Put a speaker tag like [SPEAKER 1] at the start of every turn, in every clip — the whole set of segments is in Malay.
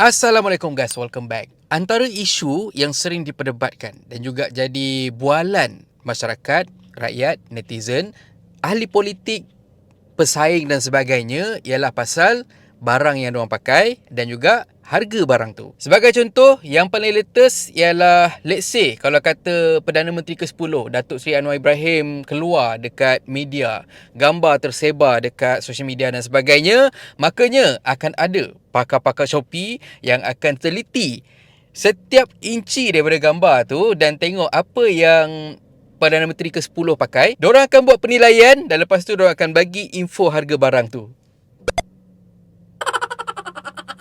[SPEAKER 1] Assalamualaikum guys, welcome back. Antara isu yang sering diperdebatkan dan juga jadi bualan masyarakat, rakyat, netizen, ahli politik, pesaing dan sebagainya ialah pasal barang yang diorang pakai dan juga harga barang tu. Sebagai contoh, yang paling latest ialah, let's say, kalau kata Perdana Menteri ke-10 Datuk Seri Anwar Ibrahim keluar dekat media, gambar tersebar dekat social media dan sebagainya, makanya akan ada pakar-pakar Shopee yang akan teliti setiap inci daripada gambar tu dan tengok apa yang Perdana Menteri ke-10 pakai. Diorang akan buat penilaian dan lepas tu diorang akan bagi info harga barang tu.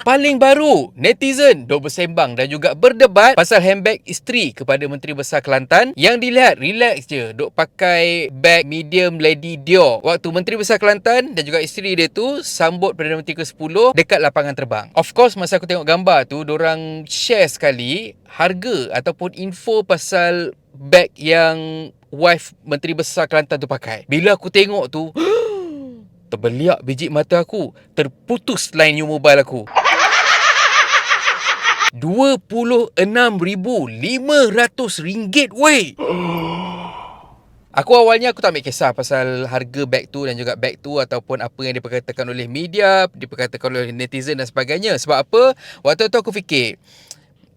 [SPEAKER 1] Paling baru, netizen duk bersembang dan juga berdebat pasal handbag isteri kepada Menteri Besar Kelantan yang dilihat relax je, duk pakai bag medium Lady Dior waktu Menteri Besar Kelantan dan juga isteri dia tu sambut Perdana Menteri ke-10 dekat lapangan terbang. Of course, masa aku tengok gambar tu, dorang share sekali harga ataupun info pasal bag yang wife Menteri Besar Kelantan tu pakai. Bila aku tengok tu, terbeliak biji mata aku, terputus line new mobile aku. RM26,500 weh. Aku awalnya aku tak ambil kisah pasal harga beg tu dan juga beg tu ataupun apa yang diperkatakan oleh media, diperkatakan oleh netizen dan sebagainya. Sebab apa? Waktu tu aku fikir,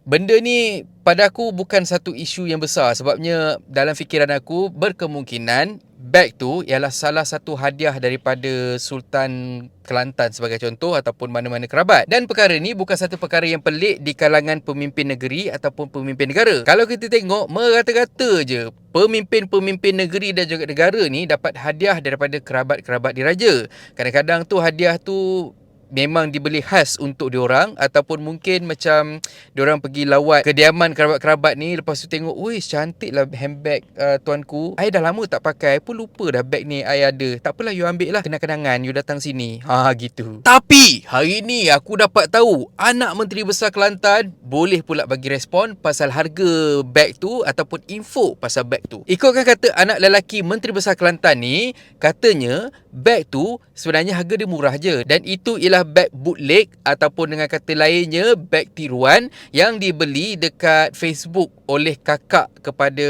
[SPEAKER 1] benda ni pada aku bukan satu isu yang besar. Sebabnya dalam fikiran aku, berkemungkinan beg tu ialah salah satu hadiah daripada Sultan Kelantan sebagai contoh ataupun mana-mana kerabat. Dan perkara ni bukan satu perkara yang pelik di kalangan pemimpin negeri ataupun pemimpin negara. Kalau kita tengok, merata-rata je pemimpin-pemimpin negeri dan juga negara ni dapat hadiah daripada kerabat-kerabat diraja. Kadang-kadang tu hadiah tu memang dibeli khas untuk diorang ataupun mungkin macam diorang pergi lawat kediaman kerabat-kerabat ni, lepas tu tengok, wih cantik lah handbag tuanku, I dah lama tak pakai, I pun lupa dah bag ni I ada, tak apalah you ambil lah kenang-kenangan you datang sini, gitu. Tapi hari ni aku dapat tahu anak Menteri Besar Kelantan boleh pula bagi respon pasal harga bag tu ataupun info pasal bag tu. Ikutkan kata anak lelaki Menteri Besar Kelantan ni, katanya bag tu sebenarnya harga dia murah je dan itu ialah beg bootleg ataupun dengan kata lainnya beg tiruan yang dibeli dekat Facebook oleh kakak kepada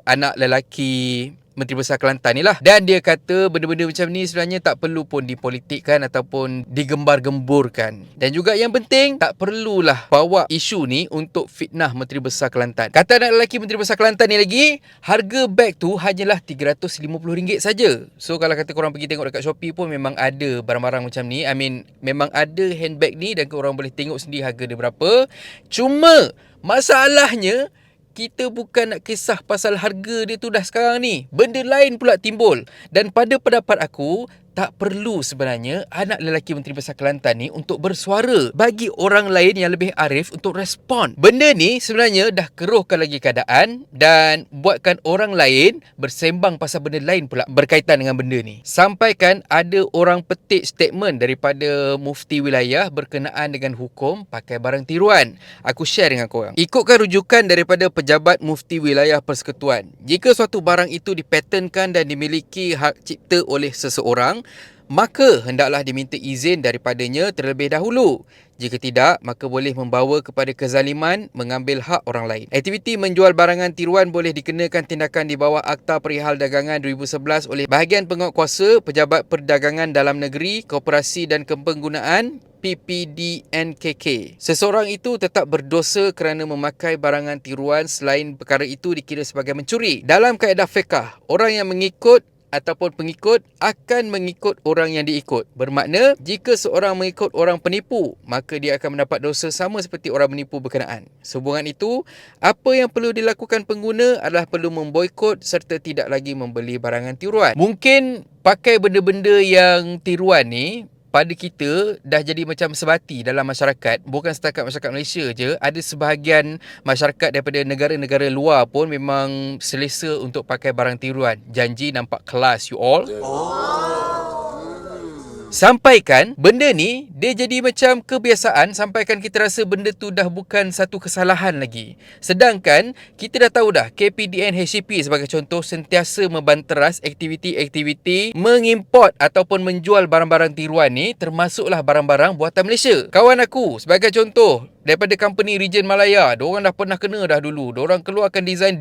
[SPEAKER 1] anak lelaki Menteri Besar Kelantan ni lah. Dan dia kata benda-benda macam ni sebenarnya tak perlu pun dipolitikkan ataupun digembar-gemburkan. Dan juga yang penting, tak perlulah bawa isu ni untuk fitnah Menteri Besar Kelantan. Kata anak lelaki Menteri Besar Kelantan ni lagi, harga beg tu hanyalah RM350 saja. So kalau kata korang pergi tengok dekat Shopee pun memang ada barang-barang macam ni. Memang ada handbag ni dan korang boleh tengok sendiri harga dia berapa. Cuma masalahnya, kita bukan nak kisah pasal harga dia tu dah sekarang ni. Benda lain pula timbul. Dan pada pendapat aku, tak perlu sebenarnya anak lelaki Menteri Besar Kelantan ni untuk bersuara bagi orang lain yang lebih arif untuk respon. Benda ni sebenarnya dah keruhkan lagi keadaan dan buatkan orang lain bersembang pasal benda lain pula berkaitan dengan benda ni. Sampaikan ada orang petik statement daripada mufti wilayah berkenaan dengan hukum pakai barang tiruan. Aku share dengan korang. Ikutkan rujukan daripada pejabat mufti wilayah persekutuan, jika suatu barang itu dipatenkan dan dimiliki hak cipta oleh seseorang, maka hendaklah diminta izin daripadanya terlebih dahulu. Jika tidak, maka boleh membawa kepada kezaliman mengambil hak orang lain. Aktiviti menjual barangan tiruan boleh dikenakan tindakan di bawah Akta Perihal Dagangan 2011 oleh bahagian penguatkuasa Pejabat Perdagangan Dalam Negeri, Koperasi dan Kepenggunaan PPDNKK. Seseorang itu tetap berdosa kerana memakai barangan tiruan selain perkara itu dikira sebagai mencuri. Dalam kaedah fiqh, orang yang mengikut ataupun pengikut akan mengikut orang yang diikut. Bermakna, jika seorang mengikut orang penipu, maka dia akan mendapat dosa sama seperti orang menipu berkenaan. Sehubungan itu, apa yang perlu dilakukan pengguna adalah perlu memboikot serta tidak lagi membeli barangan tiruan. Mungkin pakai benda-benda yang tiruan ni pada kita dah jadi macam sebati dalam masyarakat. Bukan setakat masyarakat Malaysia je, ada sebahagian masyarakat daripada negara-negara luar pun memang selesa untuk pakai barang tiruan. Janji nampak kelas you all. Sampaikan benda ni dia jadi macam kebiasaan, sampaikan kita rasa benda tu dah bukan satu kesalahan lagi. Sedangkan kita dah tahu dah KPDN HCP sebagai contoh sentiasa membanteras aktiviti-aktiviti mengimport ataupun menjual barang-barang tiruan ni, termasuklah barang-barang buatan Malaysia. Kawan aku sebagai contoh daripada company Region Malaya, diorang dah pernah kena dah dulu. Diorang keluarkan design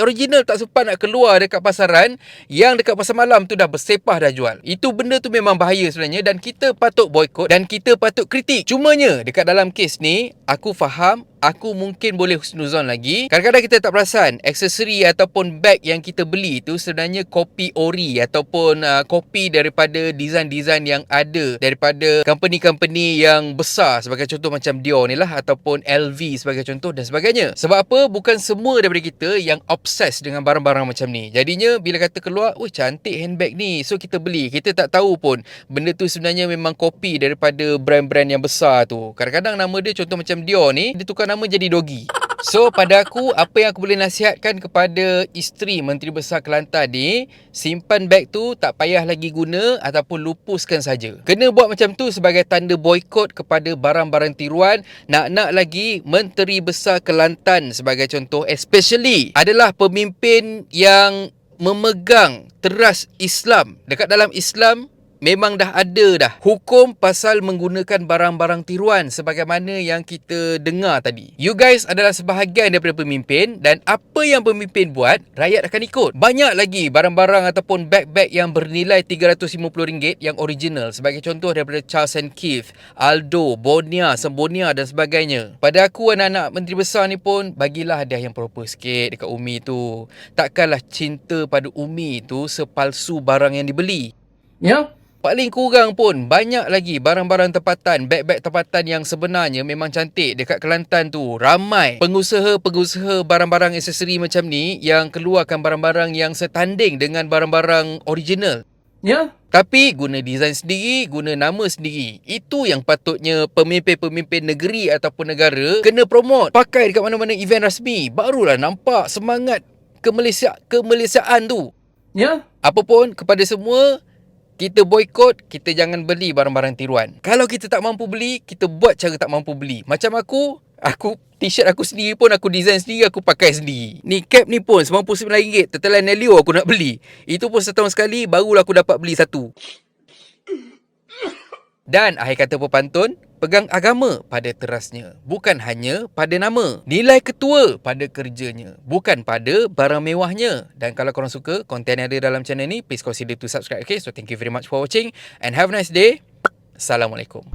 [SPEAKER 1] original tak sempat nak keluar dekat pasaran, yang dekat pasar malam tu dah bersepah dah jual. Itu benda tu memang bahaya sebenarnya dan kita patut boykot dan kita patut kritik. Cumanya dekat dalam kes ni, aku faham, aku mungkin boleh husnuzon lagi. Kadang-kadang kita tak perasan aksesori ataupun beg yang kita beli tu sebenarnya kopi ori ataupun kopi daripada design-design yang ada daripada company-company yang besar, sebagai contoh macam Dior ni lah, ataupun LV sebagai contoh dan sebagainya. Sebab apa? Bukan semua daripada kita yang obses dengan barang-barang macam ni. Jadinya bila kata keluar, "Oi, cantik handbag ni." So kita beli. Kita tak tahu pun benda tu sebenarnya memang kopi daripada brand-brand yang besar tu. Kadang-kadang nama dia contoh macam Dior ni, dia tukar nama jadi Dogi. So pada aku, apa yang aku boleh nasihatkan kepada isteri Menteri Besar Kelantan ni, simpan beg tu, tak payah lagi guna ataupun lupuskan saja. Kena buat macam tu sebagai tanda boykot kepada barang-barang tiruan. Nak lagi Menteri Besar Kelantan sebagai contoh, especially adalah pemimpin yang memegang teras Islam. Dekat dalam Islam memang dah ada dah hukum pasal menggunakan barang-barang tiruan sebagaimana yang kita dengar tadi. You guys adalah sebahagian daripada pemimpin dan apa yang pemimpin buat, rakyat akan ikut. Banyak lagi barang-barang ataupun beg-beg yang bernilai RM350 yang original. Sebagai contoh daripada Charles & Keith, Aldo, Bonia, Sembonia dan sebagainya. Pada aku, anak-anak Menteri Besar ni pun bagilah hadiah yang proper sikit dekat Umi tu. Takkanlah cinta pada Umi tu sepalsu barang yang dibeli.
[SPEAKER 2] Ya.
[SPEAKER 1] Paling kurang pun banyak lagi barang-barang tempatan, beg-beg tempatan yang sebenarnya memang cantik dekat Kelantan tu. Ramai pengusaha-pengusaha barang-barang aksesori macam ni yang keluarkan barang-barang yang setanding dengan barang-barang original.
[SPEAKER 2] Ya.
[SPEAKER 1] Tapi guna design sendiri, guna nama sendiri. Itu yang patutnya pemimpin-pemimpin negeri ataupun negara kena promote. Pakai dekat mana-mana event rasmi. Barulah nampak semangat kemalaysiaan tu.
[SPEAKER 2] Ya.
[SPEAKER 1] Apa pun, kepada semua, kita boykot, kita jangan beli barang-barang tiruan. Kalau kita tak mampu beli, kita buat cara tak mampu beli. Macam aku t-shirt aku sendiri pun aku design sendiri, aku pakai sendiri. Ni cap ni pun RM99, tetelan Nelio aku nak beli. Itu pun setahun sekali, barulah aku dapat beli satu. Dan akhir kata pepantun, pegang agama pada terasnya, bukan hanya pada nama. Nilai ketua pada kerjanya, bukan pada barang mewahnya. Dan kalau korang suka konten yang ada dalam channel ni, please consider to subscribe. Okay, so thank you very much for watching and have a nice day. Assalamualaikum.